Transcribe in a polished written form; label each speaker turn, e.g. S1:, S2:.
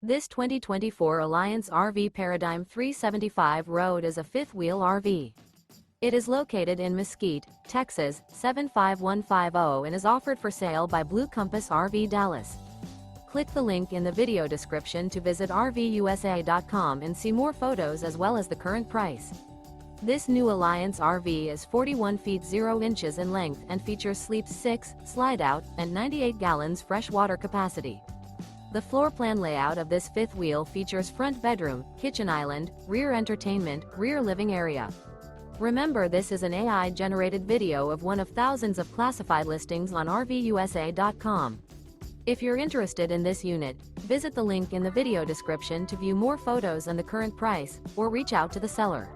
S1: This 2024 Alliance RV Paradigm 375 Road is a fifth-wheel RV. It is located in Mesquite, Texas, 75150 and is offered for sale by Blue Compass RV Dallas. Click the link in the video description to visit RVUSA.com and see more photos as well as the current price. This new Alliance RV is 41 feet 0 inches in length and features sleep 6, slide-out, and 98 gallons fresh water capacity. The floor plan layout of this fifth wheel features front bedroom, kitchen island, rear entertainment, rear living area. Remember, this is an AI-generated video of one of thousands of classified listings on RVUSA.com. If you're interested in this unit, visit the link in the video description to view more photos and the current price, or reach out to the seller.